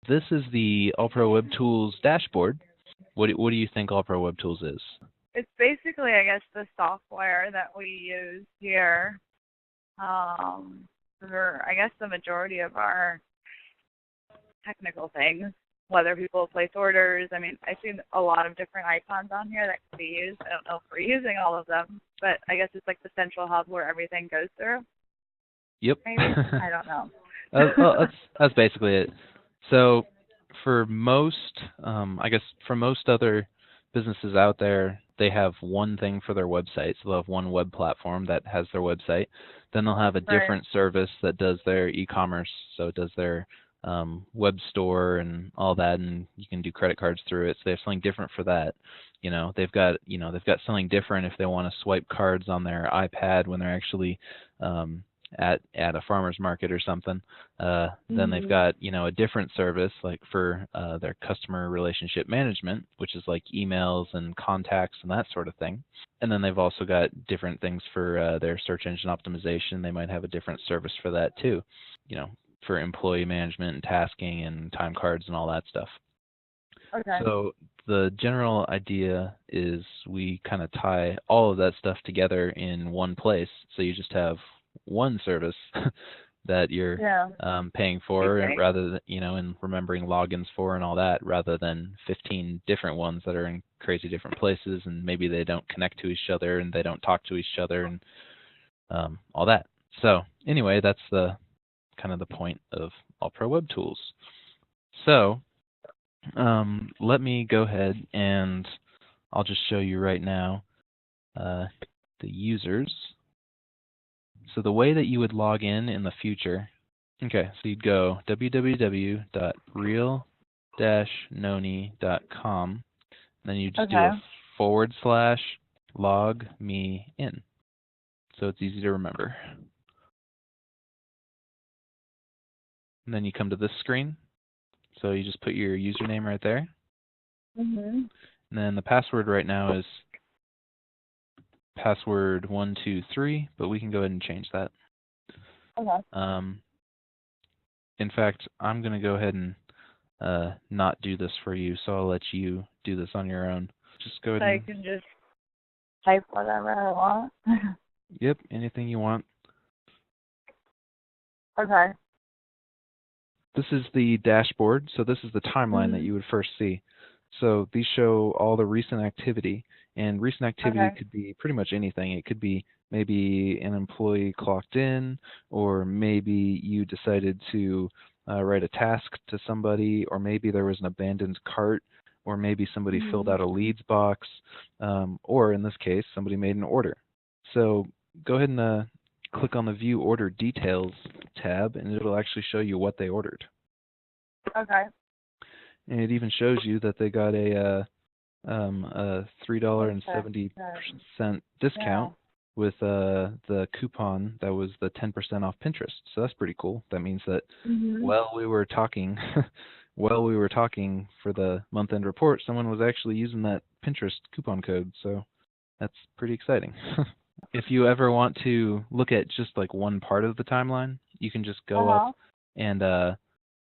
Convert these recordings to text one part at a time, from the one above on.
This is the AllProWebTools dashboard. What do you think AllProWebTools is? It's basically, I guess, the software that we use here for, I guess, the majority of our technical things, whether people place orders. I mean, I see a lot of different icons on here that can be used. I don't know if we're using all of them, but I guess it's like the central hub where everything goes through. Yep. Maybe? I don't know. That's basically it. So for most, I guess for most other businesses out there, they have one thing for their website. So they'll have one web platform that has their website. Then they'll have a different service that does their e-commerce. So it does their web store and all that, and you can do credit cards through it. So they have something different for that. They've got something different if they want to swipe cards on their iPad when they're actually at a farmer's market or something. Then they've got a different service like for their customer relationship management, which is like emails and contacts and that sort of thing. And then they've also got different things for their search engine optimization. They might have a different service for that too, for employee management and tasking and time cards and all that stuff. Okay. So the general idea is we kind of tie all of that stuff together in one place. So you just have one service that you're paying for, rather than, and remembering logins for and all that, rather than 15 different ones that are in crazy different places, and maybe they don't connect to each other and they don't talk to each other and all that. So anyway, that's the kind of the point of AllProWebTools. So let me go ahead and I'll just show you right now the users. So the way that you would log in the future, so you'd go www.real-noni.com, and then you just do a /log me in. So it's easy to remember. And then you come to this screen. So you just put your username right there. And then the password right now is password 123, but we can go ahead and change that. In fact, I'm going to go ahead and not do this for you, so I'll let you do this on your own. Just go ahead and... I can just type whatever I want? Yep, anything you want. Okay. This is the dashboard, so this is the timeline that you would first see. So these show all the recent activity, and recent activity could be pretty much anything. It could be maybe an employee clocked in, or maybe you decided to write a task to somebody, or maybe there was an abandoned cart, or maybe somebody filled out a leads box, or in this case, somebody made an order. So go ahead and click on the View Order Details tab, and it'll actually show you what they ordered. Okay. And it even shows you that they got a $3.70 discount with the coupon that was the 10% off Pinterest. So that's pretty cool. That means that while we were talking for the month-end report, someone was actually using that Pinterest coupon code. So that's pretty exciting. If you ever want to look at just like one part of the timeline, you can just go up and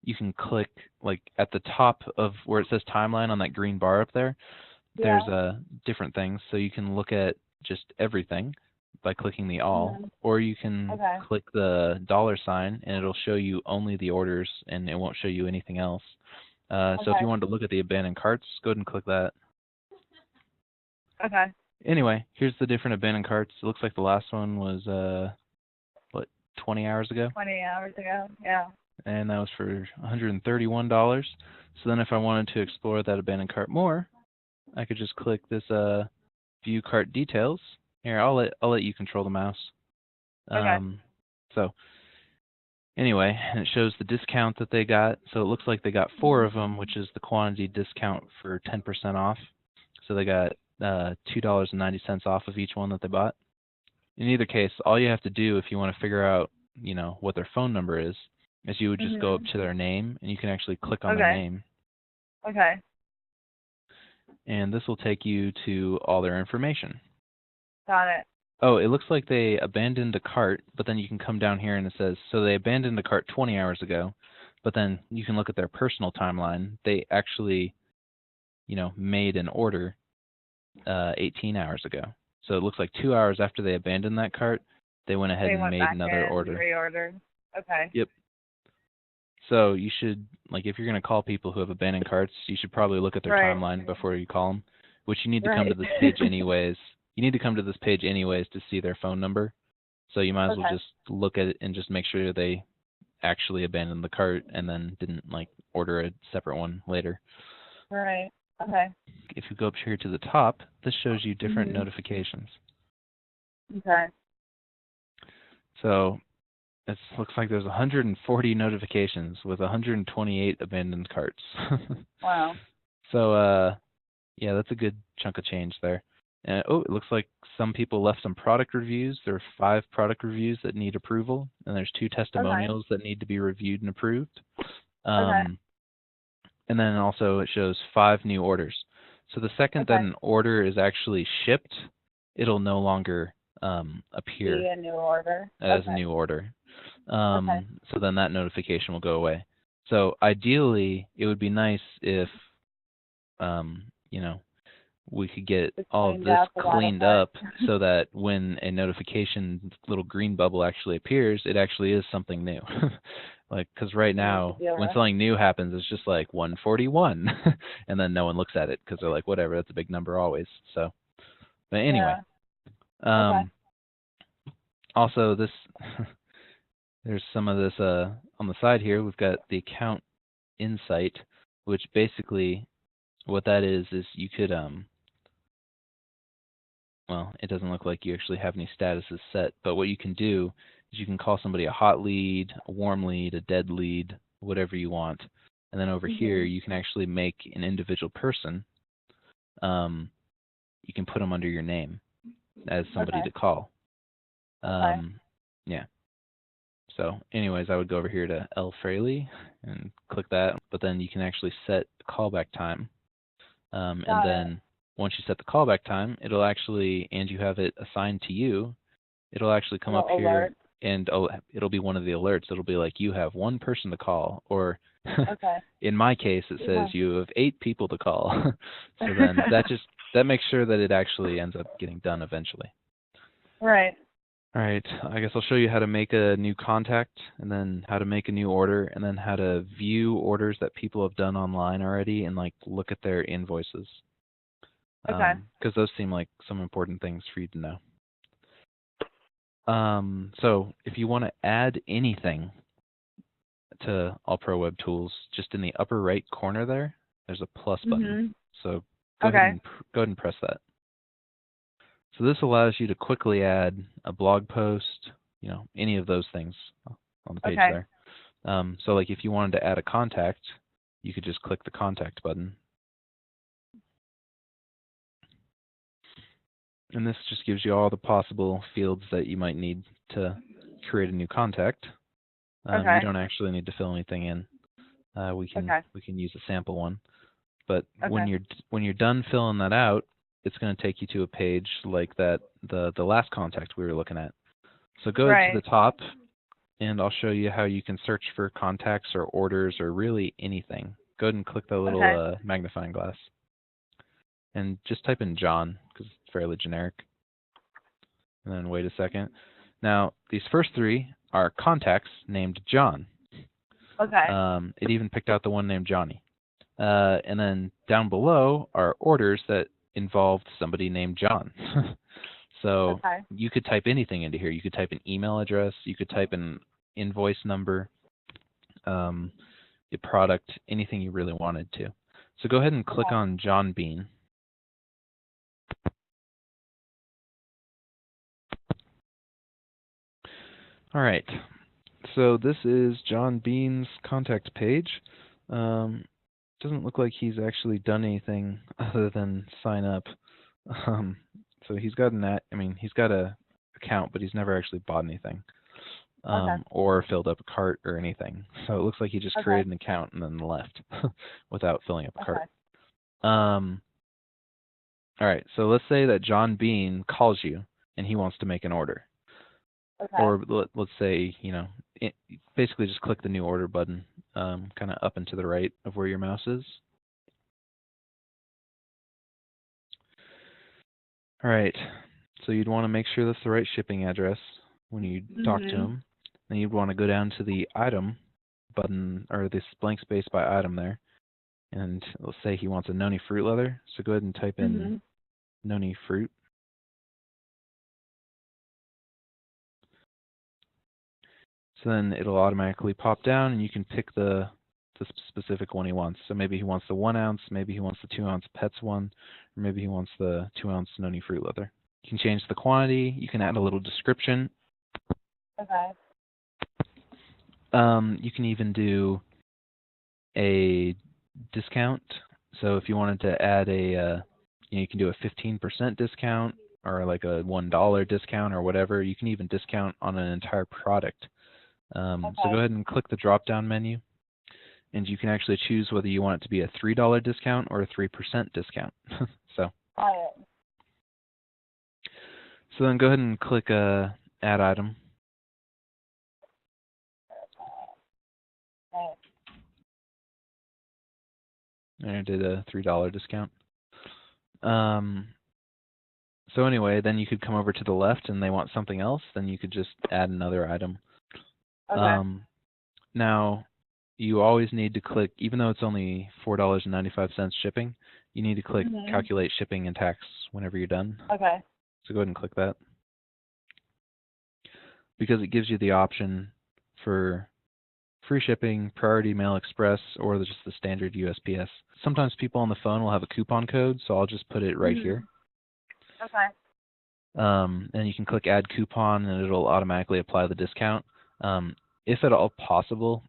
you can click like at the top of where it says timeline on that green bar up there. There's different things, so you can look at just everything by clicking the all, or you can click the $sign and it'll show you only the orders and it won't show you anything else. So if you wanted to look at the abandoned carts, go ahead and click that. Okay. Anyway, here's the different abandoned carts. It looks like the last one was, 20 hours ago? 20 hours ago, yeah. And that was for $131. So then if I wanted to explore that abandoned cart more, I could just click this View Cart Details. Here, I'll let you control the mouse. So anyway, and it shows the discount that they got. So it looks like they got 4 of them, which is the quantity discount for 10% off. So they got $2.90 off of each one that they bought. In either case, all you have to do if you want to figure out, what their phone number is you would just go up to their name, and you can actually click on their name. Okay. And this will take you to all their information. Got it. Oh, it looks like they abandoned a cart, but then you can come down here and it says, so they abandoned the cart 20 hours ago, but then you can look at their personal timeline. They actually, made an order 18 hours ago. So it looks like 2 hours after they abandoned that cart, they went ahead and made another order. Reordered. Okay. Yep. So you should, if you're going to call people who have abandoned carts, you should probably look at their timeline before you call them, which you need to come to this page anyways. You need to come to this page anyways to see their phone number. So you might as well just look at it and just make sure they actually abandoned the cart and then didn't, order a separate one later. Right. Okay. If you go up here to the top, this shows you different notifications. Okay. So it looks like there's 140 notifications with 128 abandoned carts. Wow. So, yeah, that's a good chunk of change there. It looks like some people left some product reviews. There are 5 product reviews that need approval, and there's 2 testimonials that need to be reviewed and approved. And then also it shows 5 new orders. So the second that an order is actually shipped, it'll no longer appear a new order. as a new order. So then that notification will go away. So ideally, it would be nice if, we could get all of this cleaned up so that when a notification little green bubble actually appears, it actually is something new. Because right now, when something new happens, it's just like 141, and then no one looks at it because they're like, whatever, that's a big number always. So, but anyway. Also, this there's some of this on the side here. We've got the account insight, which basically what that is you could well, it doesn't look like you actually have any statuses set, but what you can do is you can call somebody a hot lead, a warm lead, a dead lead, whatever you want. And then over here, you can actually make an individual person. You can put them under your name as somebody to call. Yeah. So anyways, I would go over here to L. Fraley and click that, but then you can actually set the callback time. And then once you set the callback time, it'll actually, and you have it assigned to you, it'll actually come up here and it'll be one of the alerts. It'll be like, you have 1 person to call, or in my case, it says you have 8 people to call. So then that makes sure that it actually ends up getting done eventually. Right. All right, I guess I'll show you how to make a new contact, and then how to make a new order, and then how to view orders that people have done online already and look at their invoices. Because those seem like some important things for you to know. So if you want to add anything to AllProWebTools, just in the upper right corner there's a plus button. So go ahead and press that. So this allows you to quickly add a blog post, any of those things on the page there. So if you wanted to add a contact, you could just click the contact button. And this just gives you all the possible fields that you might need to create a new contact. You don't actually need to fill anything in. We can use a sample one. But when you're done filling that out, it's going to take you to a page like that, the last contact we were looking at. So go to the top, and I'll show you how you can search for contacts or orders or really anything. Go ahead and click the little magnifying glass. And just type in John, because it's fairly generic. And then wait a second. Now, these first 3 are contacts named John. It even picked out the one named Johnny. And then down below are orders that involved somebody named John. So you could type anything into here. You could type an email address. You could type an invoice number, a product, anything you really wanted to. So go ahead and click on John Bean. All right. So this is John Bean's contact page. Doesn't look like he's actually done anything other than sign up. So he's got he's got a account, but he's never actually bought anything or filled up a cart or anything. So it looks like he just created an account and then left without filling up a cart. All right. So let's say that John Bean calls you and he wants to make an order. Or let's say, basically just click the new order button kind of up and to the right of where your mouse is. All right, so you'd want to make sure that's the right shipping address when you talk to them. Then you'd want to go down to the item button, or this blank space by item there. And let's say he wants a noni fruit leather, so go ahead and type in noni fruit. So then it'll automatically pop down, and you can pick the specific one he wants. So maybe he wants the 1 ounce, maybe he wants the 2 ounce pets one, or maybe he wants the 2 ounce noni fruit leather. You can change the quantity. You can add a little description. Okay. You can even do a discount. So if you wanted to add a, you can do a 15% discount or like a $1 discount or whatever. You can even discount on an entire product. So go ahead and click the drop-down menu, and you can actually choose whether you want it to be a $3 discount or a 3% discount. So then go ahead and click Add Item. And I did a $3 discount. So anyway, then you could come over to the left and they want something else, then you could just add another item. Now, you always need to click, even though it's only $4.95 shipping, you need to click Calculate Shipping and Tax whenever you're done. So go ahead and click that. Because it gives you the option for free shipping, Priority Mail Express, or just the standard USPS. Sometimes people on the phone will have a coupon code, so I'll just put it right here. And you can click Add Coupon, and it'll automatically apply the discount. If at all possible,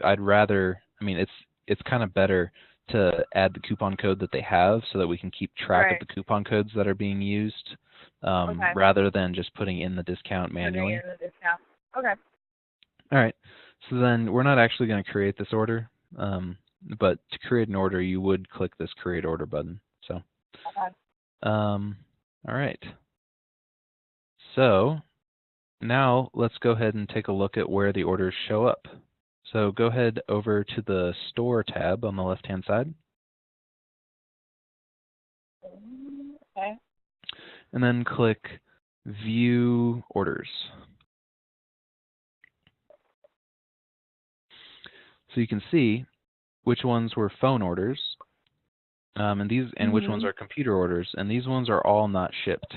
I'd rather, it's kind of better to add the coupon code that they have so that we can keep track of the coupon codes that are being used, rather than just putting in the discount manually. All right. So then we're not actually going to create this order, but to create an order, you would click this Create Order button. So, all right. So now let's go ahead and take a look at where the orders show up. So go ahead over to the Store tab on the left-hand side. And then click View Orders. So you can see which ones were phone orders, and which ones are computer orders, and these ones are all not shipped.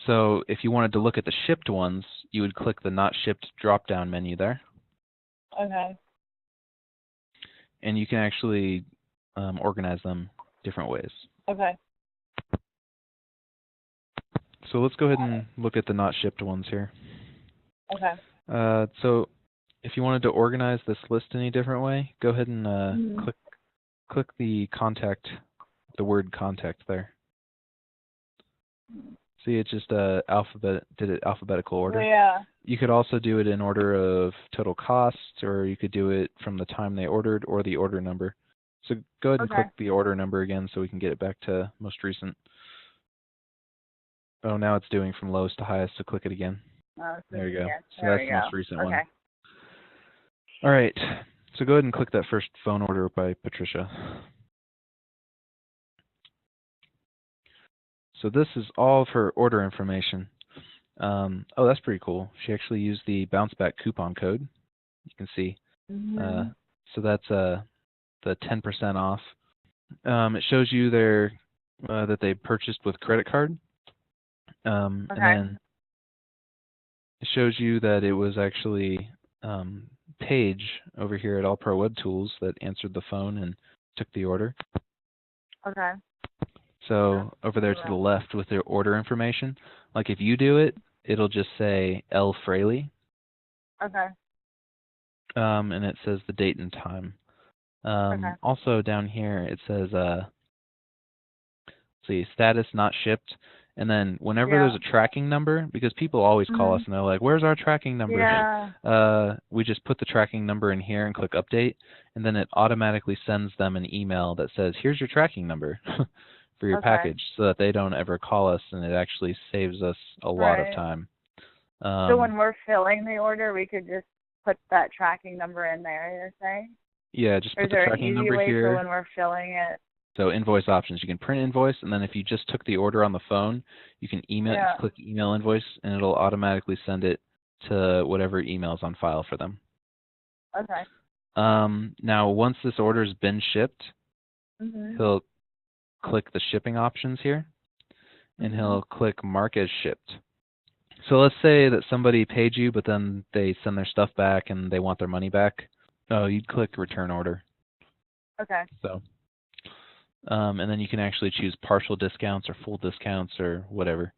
So if you wanted to look at the shipped ones, you would click the Not Shipped drop-down menu there. And you can actually organize them different ways. So let's go ahead and look at the Not Shipped ones here. So if you wanted to organize this list any different way, go ahead and click the word contact there. See, it just did it alphabetical order. You could also do it in order of total cost, or you could do it from the time they ordered or the order number. So go ahead and click the order number again so we can get it back to most recent. Oh, now it's doing from lowest to highest, so click it again. There you go. So that's the most recent one. All right. So go ahead and click that first phone order by Patricia. So this is all of her order information. Oh, that's pretty cool. She actually used the bounce back coupon code. You can see. So that's the 10% off. It shows you that they purchased with credit card. And then it shows you that it was actually Paige over here at AllProWebTools that answered the phone and took the order. So over there to the left with their order information, like if you do it, it'll just say L. Fraley. And it says the date and time. Also down here it says, status not shipped. And then whenever there's a tracking number, because people always call us and they're like, where's our tracking number? We just put the tracking number in here and click update, and then it automatically sends them an email that says, here's your tracking number for your package, so that they don't ever call us, and it actually saves us a lot of time. So when we're filling the order, we could just put that tracking number in there, you're saying? Yeah, just Or is put the there an tracking easy number way for here. when we're filling it? So invoice options, you can print invoice, and then if you just took the order on the phone, you can email, Yeah. click email invoice, and it'll automatically send it to whatever email is on file for them. Okay. Now, once this order's been shipped, Mhm. he'll click the shipping options here, and he'll click mark as shipped. So let's say that somebody paid you, but then they send their stuff back and they want their money back. Oh, you'd click return order. Okay. So, and then you can actually choose partial discounts or full discounts or whatever.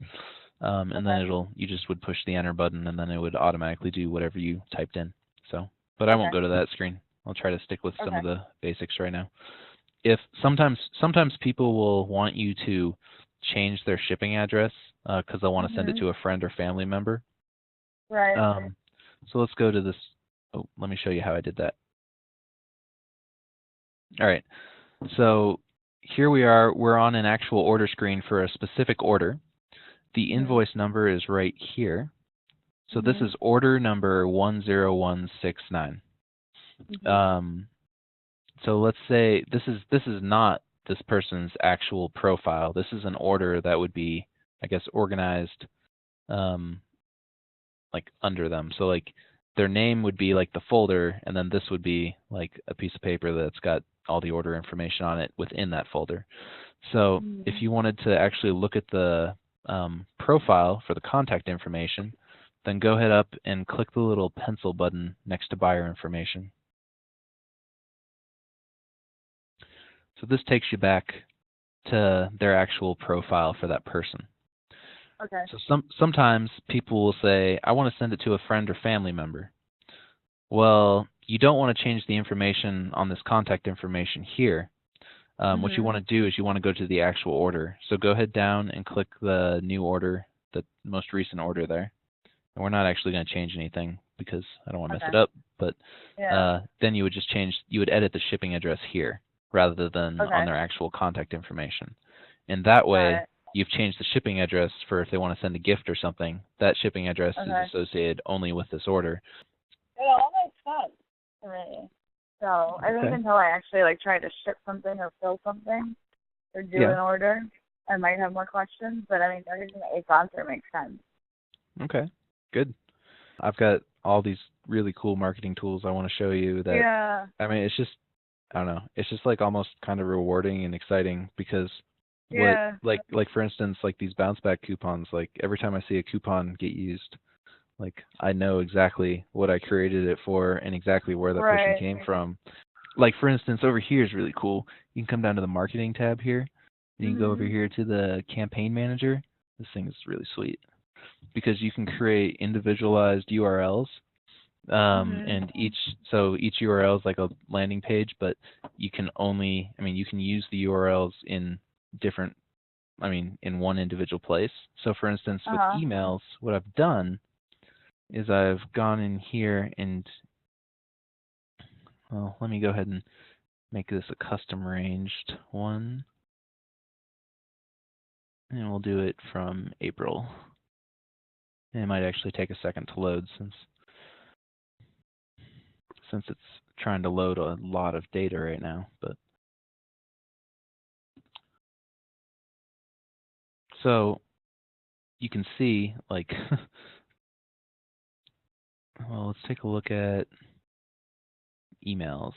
And then you just would push the enter button, and then it would automatically do whatever you typed in. So, but I won't go to that screen. I'll try to stick with some of the basics right now. If sometimes people will want you to change their shipping address because they'll want to send it to a friend or family member. Right. So let's go to this. Oh, let me show you how I did that. All right. So here we are. We're on an actual order screen for a specific order. The invoice number is right here. So this is order number 10169. So let's say this is not this person's actual profile. This is an order that would be, I guess, organized like under them. So like their name would be like the folder, and then this would be like a piece of paper that's got all the order information on it within that folder. So if you wanted to actually look at the profile for the contact information, then go ahead up and click the little pencil button next to buyer information. So this takes you back to their actual profile for that person. Okay. So sometimes people will say, I want to send it to a friend or family member. Well, you don't want to change the information on this contact information here. What you want to do is you want to go to the actual order. So go ahead down and click the new order, the most recent order there. And we're not actually going to change anything because I don't want to mess it up. But then you would just you would edit the shipping address here rather than on their actual contact information. And that way, you've changed the shipping address for if they want to send a gift or something. That shipping address is associated only with this order. It all makes sense to me. So I think until I actually like try to ship something or fill something or do an order, I might have more questions. But I mean, everything that you've gone through makes sense. Okay, good. I've got all these really cool marketing tools I want to show you that, I mean, it's just, I don't know, it's just like almost kind of rewarding and exciting because like for instance, like these bounce back coupons, like every time I see a coupon get used, like I know exactly what I created it for and exactly where that person came from. Like for instance, over here is really cool. You can come down to the marketing tab here. And you can go over here to the campaign manager. This thing is really sweet because you can create individualized URLs. And each URL is like a landing page, but you can only, I mean, you can use the URLs in different, I mean, in one individual place. So for instance, with emails, what I've done is I've gone in here and, well, let me go ahead and make this a custom ranged one. And we'll do it from April. And it might actually take a second to load since it's trying to load a lot of data right now. But so you can see, like, well, let's take a look at emails.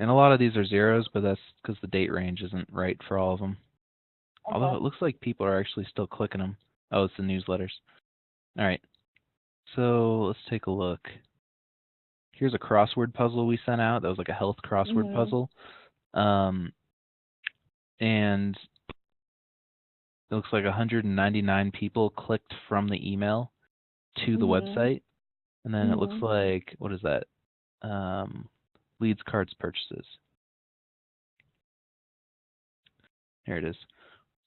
And a lot of these are zeros, but that's because the date range isn't right for all of them. Although it looks like people are actually still clicking them. Oh, it's the newsletters. All right. So let's take a look. Here's a crossword puzzle we sent out. That was like a health crossword puzzle. And it looks like 199 people clicked from the email to the website. And then it looks like, what is that? Leads, cards, purchases. Here it is.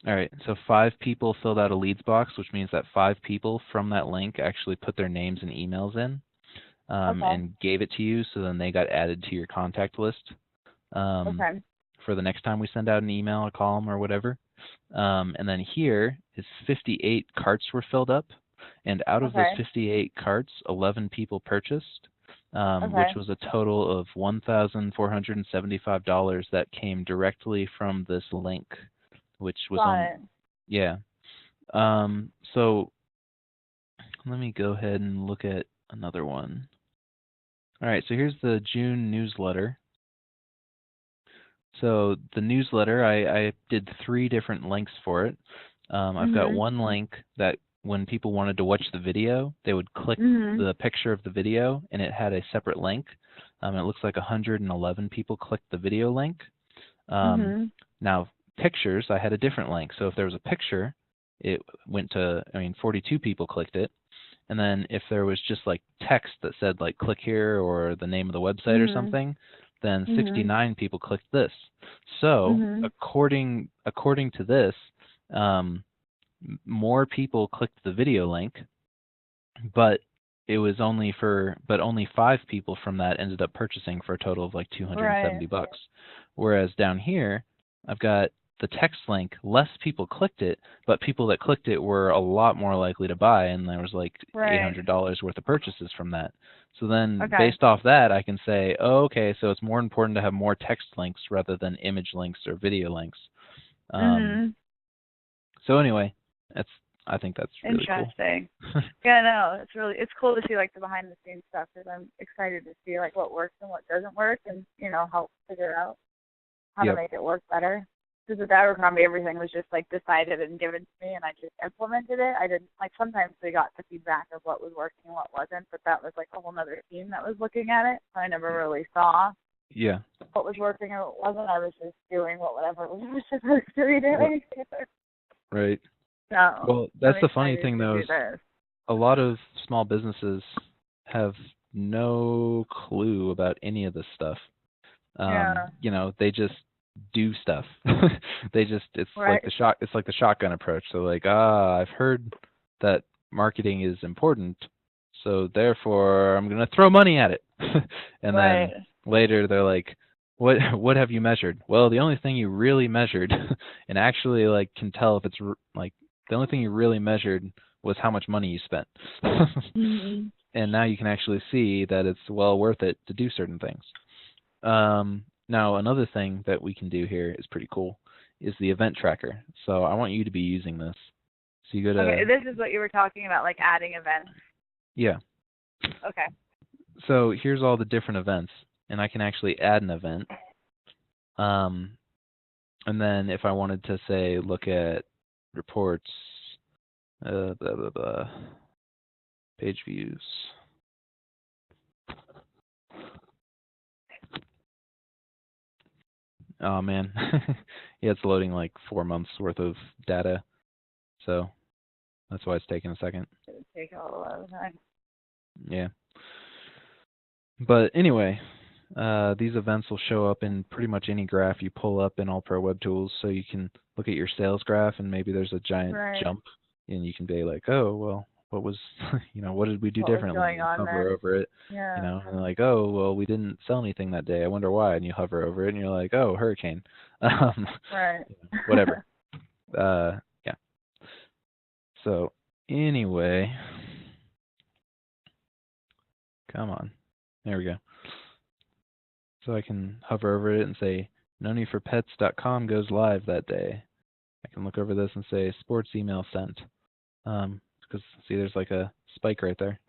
All right, so 5 people filled out a leads box, which means that 5 people from that link actually put their names and emails in and gave it to you, so then they got added to your contact list for the next time we send out an email, a column, or whatever. And then here is 58 carts were filled up, and out of those 58 carts, 11 people purchased, which was a total of $1,475 that came directly from this link, which was yeah. So let me go ahead and look at another one. All right, so here's the June newsletter. So the newsletter, I did 3 different links for it. I've got one link that when people wanted to watch the video, they would click the picture of the video, and it had a separate link. It looks like 111 people clicked the video link. Now, pictures, I had a different link. So if there was a picture, it went to, 42 people clicked it. And then if there was just like text that said like click here or the name of the website or something, then 69 people clicked this. So according to this, more people clicked the video link, but it was only 5 people from that ended up purchasing for a total of like $270. Whereas down here, I've got the text link, less people clicked it, but people that clicked it were a lot more likely to buy, and there was like $800 worth of purchases from that. So then based off that, I can say, oh, okay, so it's more important to have more text links rather than image links or video links. So anyway, I think that's really interesting. Cool. Yeah, no, it's cool to see like the behind the scenes stuff, because I'm excited to see like what works and what doesn't work, and help figure out how to make it work better. Because with Abercrombie, everything was just like decided and given to me, and I just implemented it. I didn't sometimes we got the feedback of what was working and what wasn't, but that was like a whole other team that was looking at it. So I never really saw what was working and what wasn't. I was just doing whatever it was supposed to be doing. Right. So, well, that's the funny thing though. Is a lot of small businesses have no clue about any of this stuff. They just do stuff. It's like the shotgun approach. So like, I've heard that marketing is important, so therefore I'm going to throw money at it. And then later they're like, what have you measured? Well, the only thing you really measured and actually like can tell if it's like the only thing you really measured was how much money you spent. And now you can actually see that it's well worth it to do certain things. Now, another thing that we can do here is pretty cool, is the event tracker. So I want you to be using this. So you go to... Okay, this is what you were talking about, like adding events. Yeah. Okay. So here's all the different events, and I can actually add an event. And then if I wanted to, say, look at reports, blah, blah, blah, page views. Oh, man. Yeah, it's loading like 4 months worth of data. So that's why it's taking a second. It would take a lot of time. Yeah. But anyway, these events will show up in pretty much any graph you pull up in AllProWebTools. So you can look at your sales graph, and maybe there's a giant jump, and you can be like, oh, well, what was, what did we do differently? Hover over it, and like, oh, well, we didn't sell anything that day. I wonder why. And you hover over it, and you're like, oh, hurricane. Whatever. Yeah. So anyway, come on. There we go. So I can hover over it and say, noniforpets.com goes live that day. I can look over this and say, sports email sent. Because see, there's like a spike right there.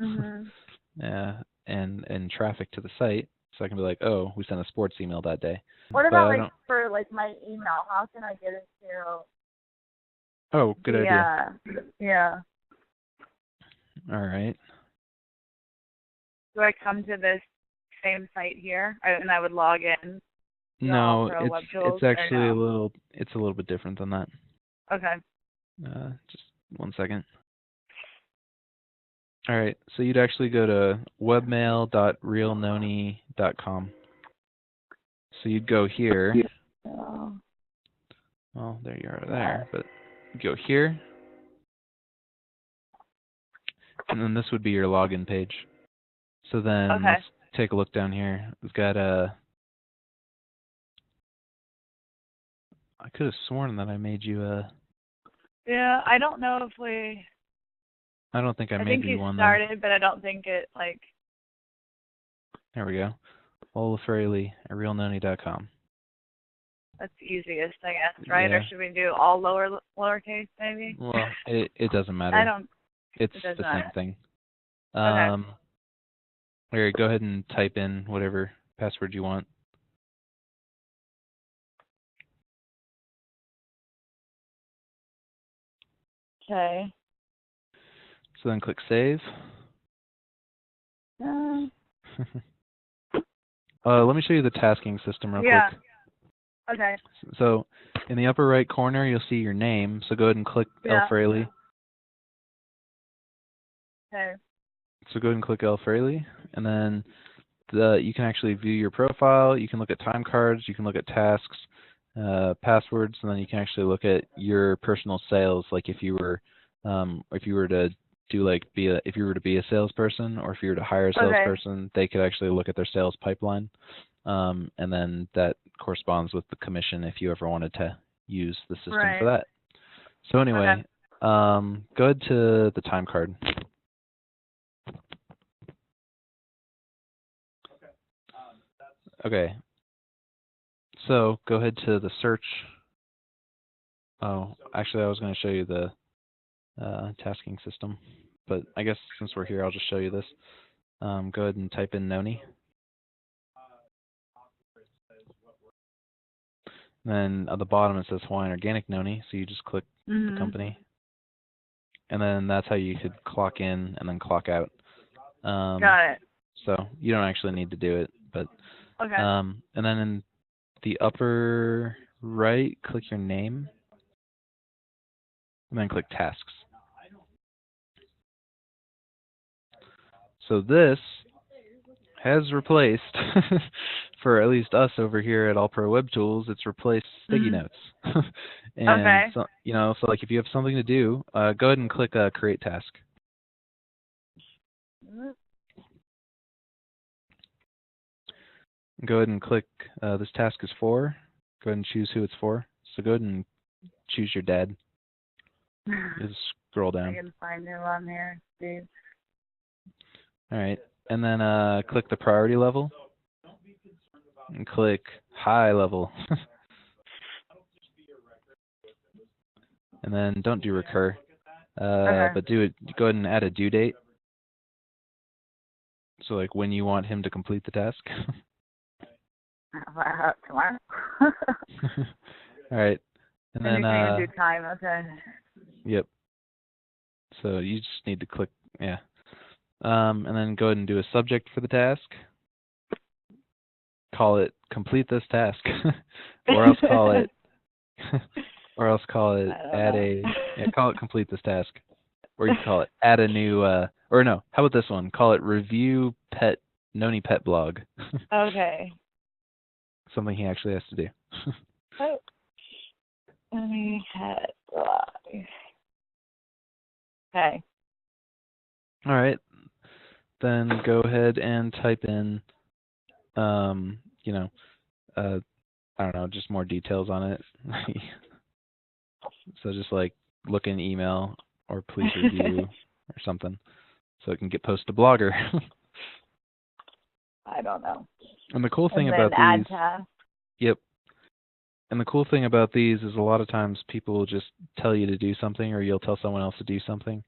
And traffic to the site. So I can be like, oh, we sent a sports email that day. What about for like my email? How can I get into? Oh, good idea. Yeah. All right. Do I come to this same site here, and I would log in? No, it's actually a little bit different than that. Okay. Just 1 second. All right, so you'd actually go to webmail.realnoni.com. So you'd go here. Well, there you are there, but go here. And then this would be your login page. So then let's take a look down here. We've got I I could have sworn that I made you a... Yeah, I don't know if we... I don't think I I made think you you one then. started, but I don't think it, like... There we go. Ola Fraley at realnoni.com. That's the easiest, I guess, right? Yeah. Or should we do all lowercase, maybe? Well, it doesn't matter. I don't... It's It doesn't the same matter. thing. Okay. Here, go ahead and type in whatever password you want. Okay. So then click Save. Let me show you the tasking system real quick. Okay. So in the upper right corner, you'll see your name. So go ahead and click L. Fraley. Okay. So go ahead and click L. Fraley. And then you can actually view your profile. You can look at time cards. You can look at tasks, passwords, and then you can actually look at your personal sales. Like if you were to do if you were to be a salesperson, or if you were to hire a salesperson, they could actually look at their sales pipeline, and then that corresponds with the commission if you ever wanted to use the system for that. So anyway, go ahead to the time card. Okay. So go ahead to the search. Oh, actually, I was going to show you the tasking system, but I guess since we're here, I'll just show you this. Go ahead and type in Noni. And then at the bottom it says Hawaiian Organic Noni, so you just click the company. And then that's how you could clock in and then clock out. Got it. So you don't actually need to do it, but and then in the upper right, click your name, and then click Tasks. So this has replaced, for at least us over here at AllProWebTools, it's replaced sticky notes. And so, so like if you have something to do, go ahead and click Create Task. Go ahead and click this task is for. Go ahead and choose who it's for. So go ahead and choose your dad. Just scroll down. I can find him on here, Steve. All right, and then click the priority level, and click high level. And then don't do recur, but do it. Go ahead and add a due date. So like when you want him to complete the task. Tomorrow. All right, and then do time. Okay. Yep. So you just need to click, and then go ahead and do a subject for the task. Call it complete this task, or else call it, call it complete this task, or you can call it add a new, or no, how about this one? Call it review Noni pet blog. Okay. Something he actually has to do. Noni pet blog. Okay. All right. Then go ahead and type in, I don't know, just more details on it. So just like look in email or please review or something, so it can get posted to Blogger. I don't know. And the cool thing about these, yep. And the cool thing about these is a lot of times people will just tell you to do something, or you'll tell someone else to do something.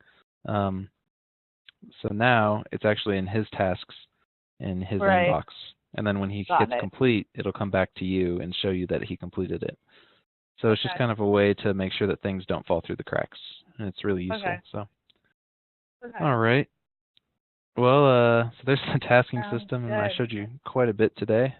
So now it's actually in his tasks in his inbox. And then when he hits complete, it'll come back to you and show you that he completed it. So it's just kind of a way to make sure that things don't fall through the cracks. And it's really useful. So, all right. Well, so there's the tasking system, and I showed you quite a bit today.